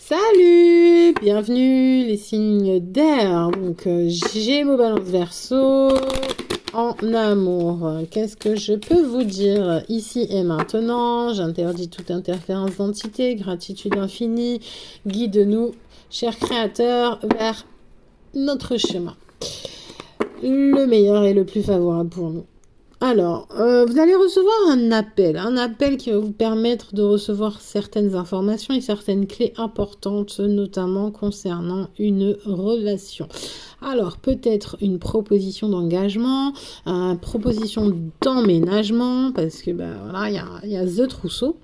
Salut, bienvenue les signes d'air. Donc Gémeaux, Balance, Verseau. En amour, qu'est-ce que je peux vous dire ici et maintenant? J'interdis toute interférence d'entité, gratitude infinie. Guide-nous, cher créateur, vers notre chemin. Le meilleur et le plus favorable pour nous. Alors, vous allez recevoir un appel qui va vous permettre de recevoir certaines informations et certaines clés importantes, notamment concernant une relation. Alors, peut-être une proposition d'engagement, une proposition d'emménagement, parce que voilà, il y a The Trousseau.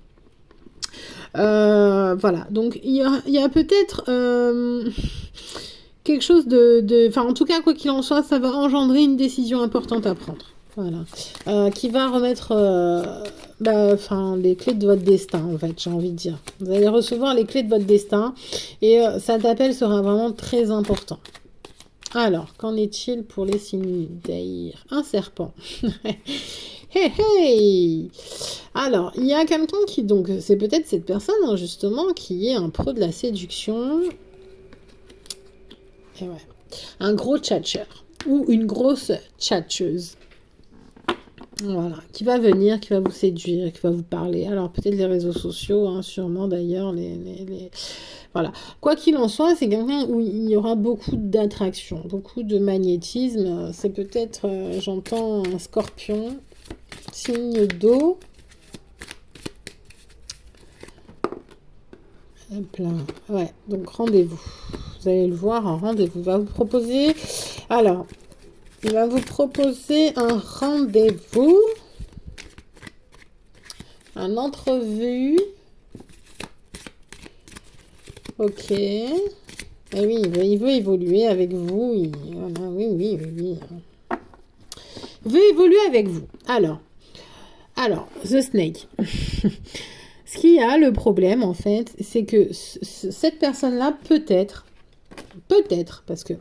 Voilà, donc il y a peut-être quelque chose enfin, en tout cas, quoi qu'il en soit, ça va engendrer une décision importante à prendre. Voilà. Qui va remettre les clés de votre destin, en fait, j'ai envie de dire. Vous allez recevoir les clés de votre destin et cet appel sera vraiment très important. Alors, qu'en est-il pour les signes d'air? Un serpent. Hey, hey. Alors, il y a quelqu'un qui, donc, c'est peut-être cette personne, hein, justement, qui est un pro de la séduction. Et ouais. Un gros tchatcheur ou une grosse tchatcheuse. Voilà, qui va venir, qui va vous séduire, qui va vous parler. Alors peut-être les réseaux sociaux, hein, sûrement d'ailleurs, voilà. Quoi qu'il en soit, c'est quelqu'un où il y aura beaucoup d'attraction, beaucoup de magnétisme. C'est peut-être, j'entends un scorpion, signe d'eau. Hop là. Ouais, donc rendez-vous. Vous allez le voir, un rendez-vous. Il va vous proposer... Alors... Il va vous proposer un rendez-vous, un entrevue. Ok. Et oui, il veut évoluer avec vous. Voilà, oui. Il veut évoluer avec vous. Alors, The Snake. Ce qu'il y a, le problème, en fait, c'est que cette personne-là, peut-être, parce que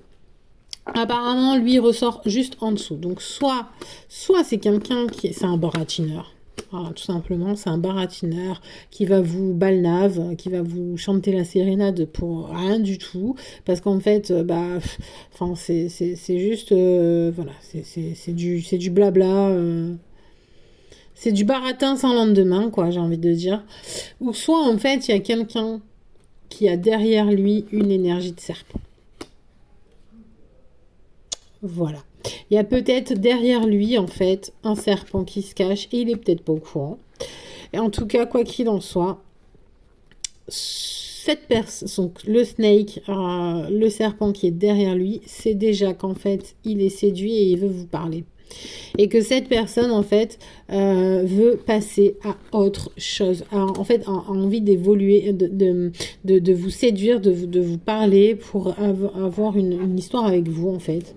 apparemment, lui ressort juste en dessous. Donc, soit c'est quelqu'un c'est un baratineur. Voilà, tout simplement, c'est un baratineur qui va vous balnave, qui va vous chanter la sérénade pour rien du tout. Parce qu'en fait, c'est juste, voilà, c'est du blabla. C'est du baratin sans lendemain, quoi, j'ai envie de dire. Ou soit, en fait, il y a quelqu'un qui a derrière lui une énergie de serpent. Voilà. Il y a peut-être derrière lui, en fait, un serpent qui se cache et il est peut-être pas au courant. Et en tout cas, quoi qu'il en soit, cette personne, le snake, le serpent qui est derrière lui, c'est déjà qu'en fait, il est séduit et il veut vous parler. Et que cette personne, en fait, veut passer à autre chose. En fait, a envie d'évoluer, de vous séduire, de vous parler pour avoir une histoire avec vous, en fait.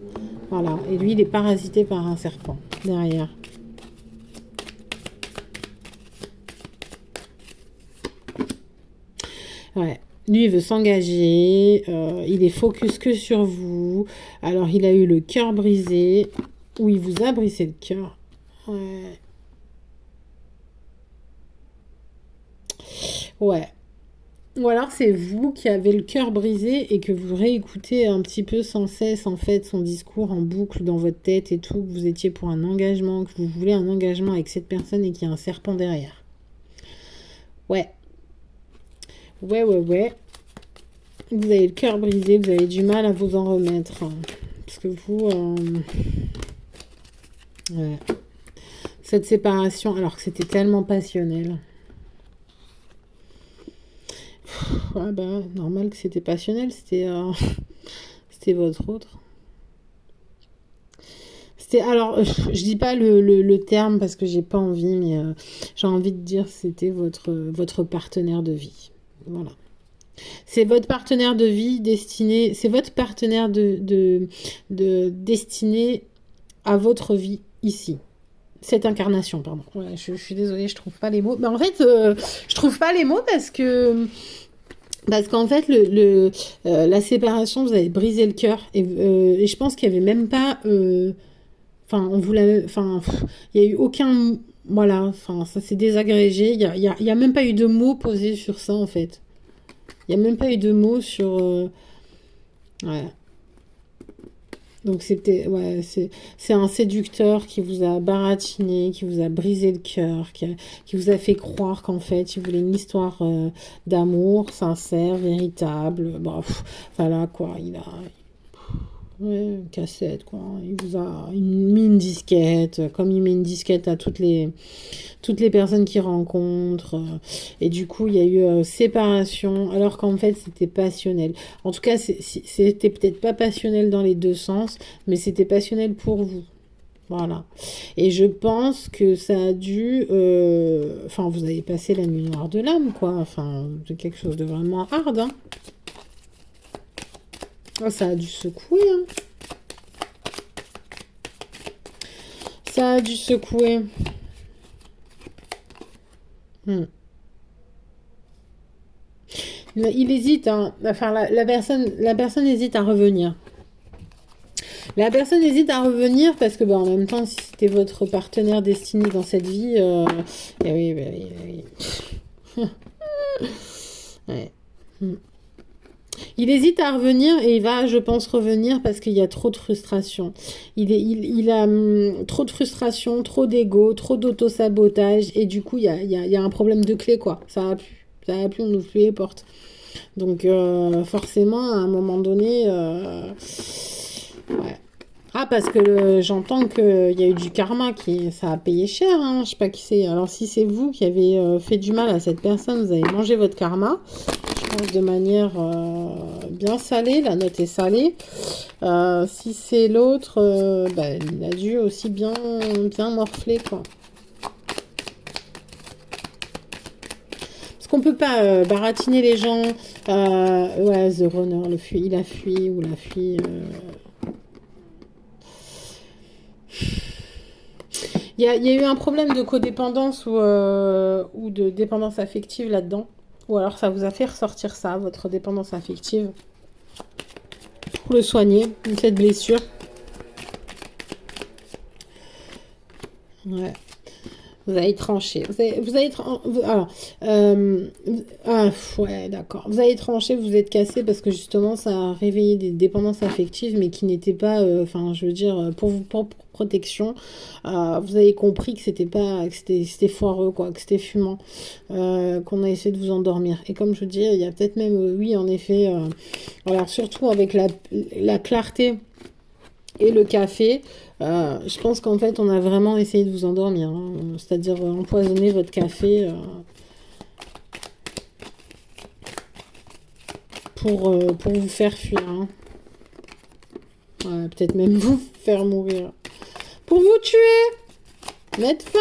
Voilà. Et lui, il est parasité par un serpent derrière. Ouais. Lui, il veut s'engager. Il est focus que sur vous. Alors, il a eu le cœur brisé. Ou il vous a brisé le cœur. Ouais. Ouais. Ou alors c'est vous qui avez le cœur brisé et que vous réécoutez un petit peu sans cesse en fait son discours en boucle dans votre tête et tout, que vous étiez pour un engagement, que vous voulez un engagement avec cette personne et qu'il y a un serpent derrière. Ouais. Ouais. Vous avez le cœur brisé, vous avez du mal à vous en remettre. Hein. Parce que vous... Ouais. Cette séparation, alors que c'était tellement passionnel. Ah normal que c'était passionnel, c'était votre autre. Alors, je dis pas le terme parce que j'ai pas envie, mais j'ai envie de dire c'était votre partenaire de vie. Voilà. C'est votre partenaire de vie destiné, c'est votre partenaire de destiné à votre vie ici. Cette incarnation, pardon. Ouais, je suis désolée, je trouve pas les mots. Mais en fait, je trouve pas les mots parce qu'en fait, la séparation, vous avez brisé le cœur. Et je pense qu'il n'y avait même pas... on vous l'avait... il n'y a eu aucun... Voilà, ça s'est désagrégé. Il y a même pas eu de mots posés sur ça, en fait. Il n'y a même pas eu de mots sur... ouais. Donc c'était... Ouais, c'est un séducteur qui vous a baratiné, qui vous a brisé le cœur, qui vous a fait croire qu'en fait, il voulait une histoire d'amour sincère, véritable. Bon, voilà, quoi. Il a... Ouais, une cassette, quoi. Il vous a mis une disquette, comme il met une disquette à toutes les personnes qu'il rencontre. Et du coup, il y a eu séparation, alors qu'en fait, c'était passionnel. En tout cas, c'était peut-être pas passionnel dans les deux sens, mais c'était passionnel pour vous. Voilà. Et je pense que ça a dû... Enfin, vous avez passé la nuit noire de l'âme, quoi. Enfin, de quelque chose de vraiment hard, hein. Oh, ça a dû secouer, hein. Ça a dû secouer. Il hésite, hein. Enfin, la personne hésite à revenir. La personne hésite à revenir parce que, bah, en même temps, si c'était votre partenaire destiné dans cette vie, eh oui, oui. Ouais. Il hésite à revenir et il va, je pense, revenir parce qu'il y a trop de frustration. Il a trop de frustration, trop d'ego, trop d'auto-sabotage et du coup, il y a un problème de clé, quoi. Ça va plus. Ça va plus, on n'ouvre plus les portes. Donc, forcément, à un moment donné, ouais. Ah, parce que j'entends qu'il y a eu du karma, ça a payé cher, hein. Je sais pas qui c'est. Alors, si c'est vous qui avez fait du mal à cette personne, vous avez mangé votre karma. Je pense de manière bien salée. La note est salée. Si c'est l'autre, bah, il a dû aussi bien morfler, quoi. Parce qu'on peut pas baratiner les gens. Ouais, The Runner, il a fui ou la fui. Il y a eu un problème de codépendance ou de dépendance affective là-dedans. Ou alors ça vous a fait ressortir ça, votre dépendance affective. Pour le soigner, cette blessure. Ouais. Vous allez trancher. Alors, ouais, d'accord. Vous allez trancher, vous êtes cassé parce que justement, ça a réveillé des dépendances affectives, mais qui n'étaient pas, enfin, je veux dire, pour vos propres protection. Vous avez compris que c'était pas, que c'était foireux, quoi, que c'était fumant, qu'on a essayé de vous endormir. Et comme je vous dis, il y a peut-être même, oui, en effet, alors surtout avec la clarté et le café, je pense qu'en fait, on a vraiment essayé de vous endormir, hein. C'est-à-dire empoisonner votre café pour vous faire fuir, hein. Ouais, peut-être même vous faire mourir. Pour vous tuer, mettre fin.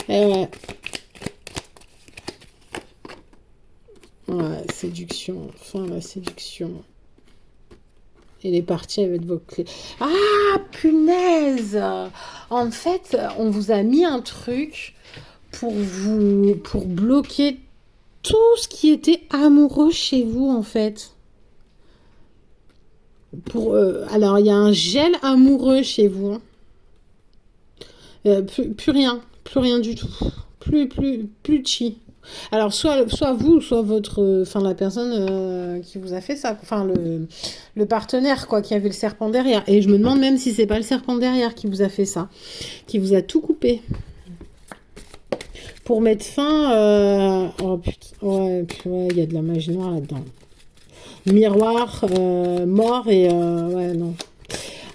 Et ouais. Ouais, séduction, fin la séduction. Il est parti avec vos clés. Ah, punaise! En fait, on vous a mis un truc pour bloquer tout ce qui était amoureux chez vous, en fait. Alors, il y a un gel amoureux chez vous. Plus rien du tout. Plus chi. Alors, soit vous, soit la personne qui vous a fait ça, enfin, le partenaire, quoi, qui avait le serpent derrière. Et je me demande même si c'est pas le serpent derrière qui vous a fait ça, qui vous a tout coupé. Pour mettre fin, oh putain, ouais, il y a de la magie noire là-dedans. Miroir, mort et, ouais, non.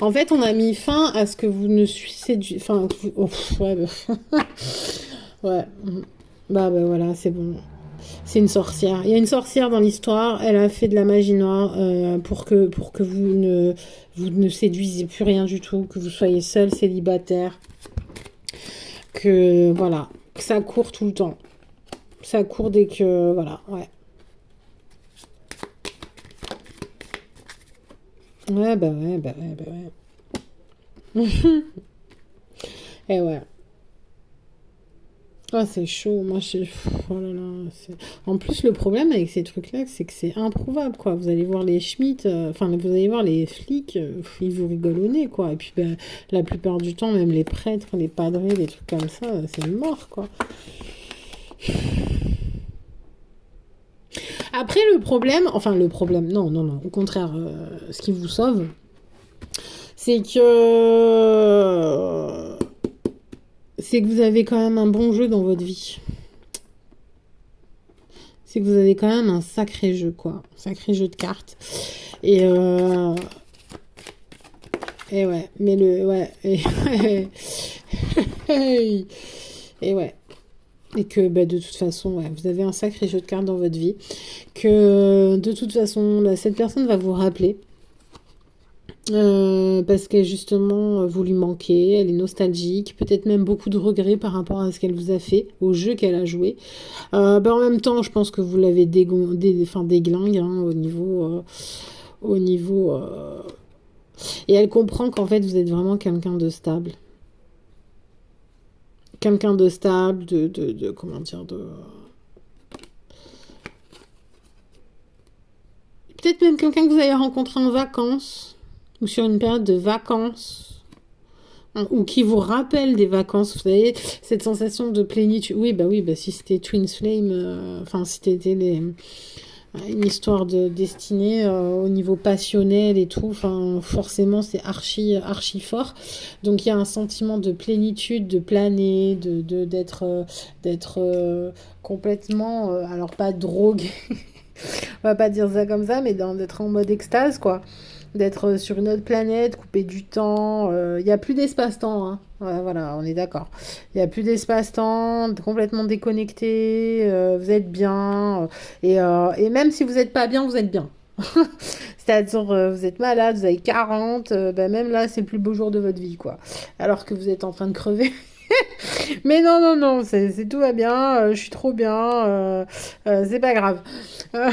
En fait, on a mis fin à ce que vous ne suicidez, enfin, ouais, ouais. Bah voilà, c'est bon. C'est une sorcière. Il y a une sorcière dans l'histoire. Elle a fait de la magie noire pour que vous ne séduisiez plus rien du tout, que vous soyez seul, célibataire. Que voilà, que ça court tout le temps. Ça court dès que voilà, ouais. Ouais, bah ouais. Et ouais. Ah, c'est chaud. Moi, oh là là. En plus, le problème avec ces trucs-là, c'est que c'est improuvable, quoi. Vous allez voir les Schmitt, enfin, vous allez voir les flics, ils vous rigolent au nez, quoi. Et puis, ben, la plupart du temps, même les prêtres, les padres, les trucs comme ça, c'est mort, quoi. Après, le problème, non, non, non, au contraire, ce qui vous sauve, c'est que vous avez quand même un bon jeu dans votre vie. C'est que vous avez quand même un sacré jeu, quoi. Un sacré jeu de cartes. Et, et ouais, mais ouais. Et ouais. Et que bah, de toute façon, ouais, vous avez un sacré jeu de cartes dans votre vie. Que de toute façon, là, cette personne va vous rappeler. Parce que justement, vous lui manquez, elle est nostalgique, peut-être même beaucoup de regrets par rapport à ce qu'elle vous a fait, au jeu qu'elle a joué. Bah, en même temps, je pense que vous l'avez déglingue hein, au niveau et elle comprend qu'en fait, vous êtes vraiment quelqu'un de stable. Quelqu'un de stable, comment dire, peut-être même quelqu'un que vous avez rencontré en vacances, ou sur une période de vacances, hein, ou qui vous rappelle des vacances, vous savez, cette sensation de plénitude. Oui, bah si c'était Twin Flame, enfin, si c'était une histoire de destinée au niveau passionnel et tout, enfin forcément c'est archi fort, donc il y a un sentiment de plénitude, de planer, d'être complètement alors pas drogué on va pas dire ça comme ça, mais d'être en mode extase quoi, d'être sur une autre planète, couper du temps, il n'y a plus d'espace-temps hein. Ouais, voilà, on est d'accord. Il n'y a plus d'espace-temps, complètement déconnecté, vous êtes bien, et même si vous n'êtes pas bien, vous êtes bien. C'est-à-dire, vous êtes malade, vous avez 40, ben même là, c'est le plus beau jour de votre vie, quoi. Alors que vous êtes en train de crever. Mais non, non, non, c'est tout va bien, je suis trop bien, c'est pas grave. Euh,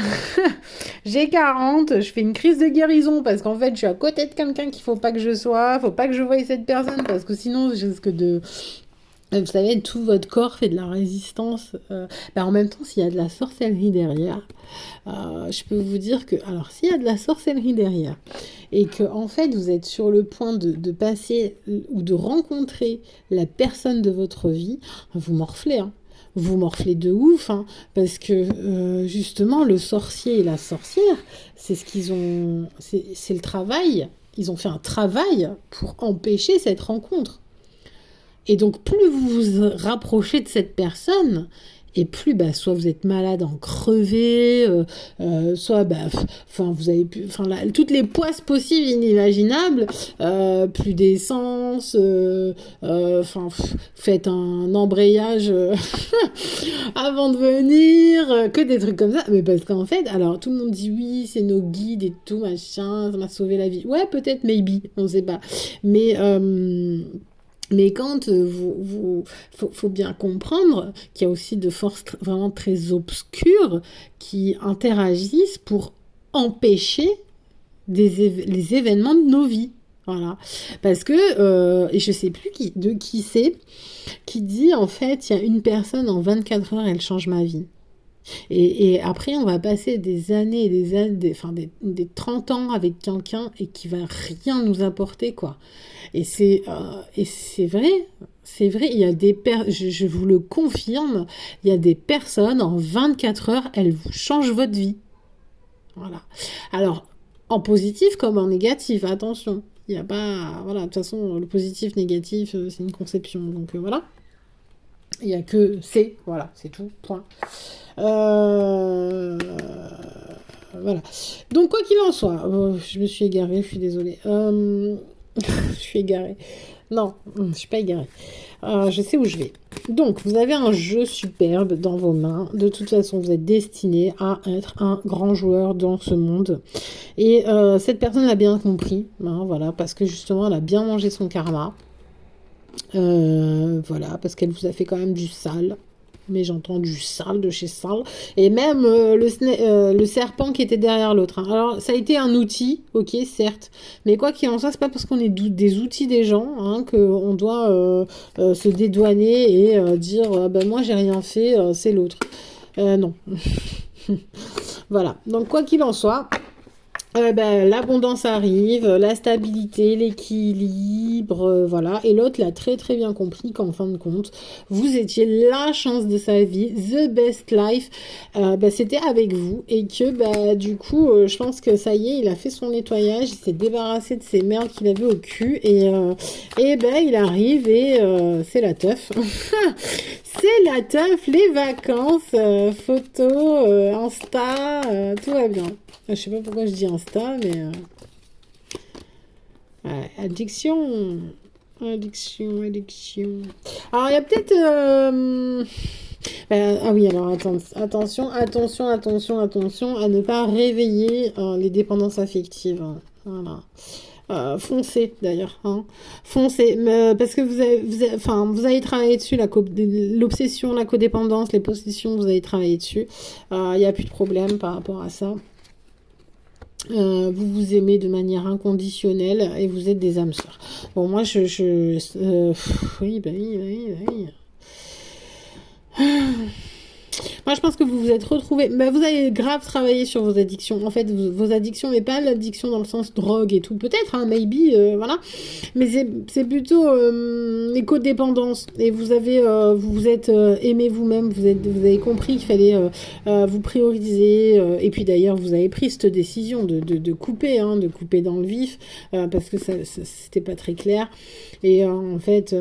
J'ai 40, je fais une crise de guérison parce qu'en fait, je suis à côté de quelqu'un qu'il faut pas que je sois, faut pas que je voie cette personne parce que sinon, je risque de... Vous savez, tout votre corps fait de la résistance. Ben en même temps, s'il y a de la sorcellerie derrière, je peux vous dire que... Alors, s'il y a de la sorcellerie derrière et que en fait, vous êtes sur le point de passer ou de rencontrer la personne de votre vie, vous morflez, hein. Vous morflez de ouf, hein, parce que justement, le sorcier et la sorcière, c'est ce qu'ils ont... C'est le travail. Ils ont fait un travail pour empêcher cette rencontre. Et donc, plus vous vous rapprochez de cette personne, et plus, bah, soit vous êtes malade, en crevé, soit, bah, vous avez pu, toutes les poisses possibles, inimaginables, plus d'essence, faites un embrayage avant de venir, que des trucs comme ça. Mais parce qu'en fait, alors, tout le monde dit oui, c'est nos guides et tout, machin, ça m'a sauvé la vie. Ouais, peut-être, maybe, on sait pas. Mais quand faut bien comprendre qu'il y a aussi de forces vraiment très obscures qui interagissent pour empêcher les événements de nos vies. Voilà. Parce que, et je sais plus de qui c'est, qui dit en fait, il y a une personne en 24 heures, elle change ma vie. Et après, on va passer des années et des années, des 30 ans avec quelqu'un et qui va rien nous apporter, quoi. Et c'est vrai, il y a je vous le confirme, il y a des personnes, en 24 heures, elles vous changent votre vie. Voilà. Alors, en positif comme en négatif, attention. Il n'y a pas... Voilà, de toute façon, le positif, négatif, c'est une conception. Donc, voilà. Il n'y a que c'est, voilà, c'est tout, point. Voilà. Donc, quoi qu'il en soit, je me suis égarée, je suis désolée. Je suis égarée. Non, je suis pas égarée. Je sais où je vais. Donc, vous avez un jeu superbe dans vos mains. De toute façon, vous êtes destiné à être un grand joueur dans ce monde. Et cette personne l'a bien compris. Hein, voilà, parce que justement, elle a bien mangé son karma. Voilà, parce qu'elle vous a fait quand même du sale. Mais j'entends du sale de chez sale. Et même le serpent qui était derrière l'autre. Hein. Alors, ça a été un outil, ok, certes. Mais quoi qu'il en soit, c'est pas parce qu'on est des outils des gens hein, qu'on doit se dédouaner et dire ben moi j'ai rien fait, c'est l'autre. Non. Voilà. Donc, quoi qu'il en soit. L'abondance arrive, la stabilité, l'équilibre, voilà. Et l'autre l'a très très bien compris qu'en fin de compte, vous étiez la chance de sa vie, the best life, c'était avec vous. Et que du coup, je pense que ça y est, il a fait son nettoyage, il s'est débarrassé de ces merdes qu'il avait au cul. Il arrive et c'est la teuf. C'est la teuf, les vacances, photos, Insta, tout va bien. Je sais pas pourquoi je dis Insta, mais... addiction. Addiction, addiction. Alors, il y a peut-être... ah oui, alors attention à ne pas réveiller les dépendances affectives. Voilà. Foncez d'ailleurs, hein. Foncez, parce que vous allez travailler dessus, l'obsession, la codépendance, les possessions, vous allez travailler dessus. Il n'y a plus de problème par rapport à ça. Vous vous aimez de manière inconditionnelle et vous êtes des âmes sœurs. Bon, moi, oui. Moi, je pense que vous vous êtes retrouvés. Vous avez grave travaillé sur vos addictions. En fait, vos addictions, mais pas l'addiction dans le sens drogue et tout. Peut-être, hein, maybe, voilà. Mais c'est plutôt les codépendances. Et vous vous êtes aimé vous-même. Vous avez compris qu'il fallait vous prioriser. Et puis d'ailleurs, vous avez pris cette décision de couper, hein, de couper dans le vif, parce que c'était pas très clair. Et en fait.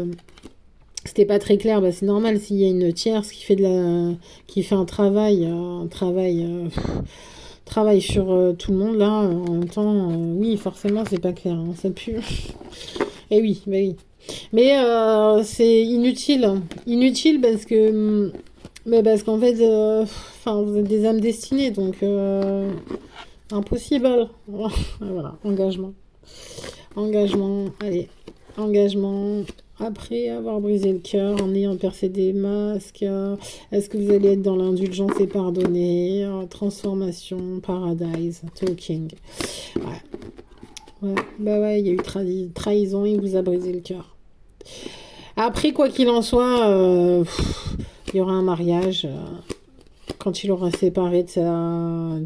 C'était pas très clair, c'est normal s'il y a une tierce qui fait un travail sur tout le monde là, en même temps, oui, forcément, c'est pas clair, hein, ça pue. Et oui, oui. Mais c'est inutile. Inutile parce qu'en fait, vous êtes des âmes destinées, donc impossible. Voilà, engagement. Engagement, allez, engagement. Après avoir brisé le cœur, en ayant percé des masques, est-ce que vous allez être dans l'indulgence et pardonner, transformation, paradise, talking. Ouais, il y a eu trahison, il vous a brisé le cœur. Après, quoi qu'il en soit, il y aura un mariage quand il aura séparé de sa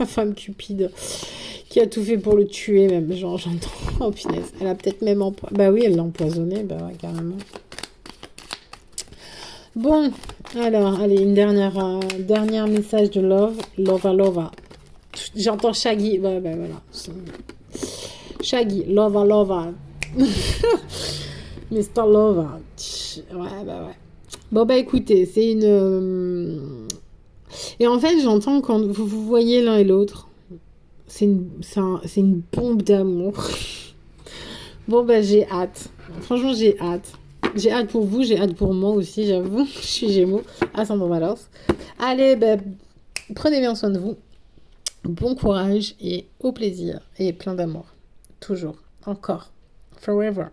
femme cupide. Qui a tout fait pour le tuer, même. Genre, j'entends. Oh, punaise. Elle a peut-être même oui, elle l'a empoisonné. Ouais, carrément. Bon. Alors, allez, une dernière message de love. Lova. J'entends Shaggy. Ouais, voilà. Shaggy. Lova. Mr. Lova. Ouais. Bon, écoutez, c'est une... Et en fait, j'entends quand vous voyez l'un et l'autre. C'est une bombe d'amour. Bon, j'ai hâte. Franchement, j'ai hâte. J'ai hâte pour vous, j'ai hâte pour moi aussi, j'avoue. Je suis Gémeaux, ascendant Balance. Allez, prenez bien soin de vous. Bon courage et au plaisir. Et plein d'amour. Toujours. Encore. Forever.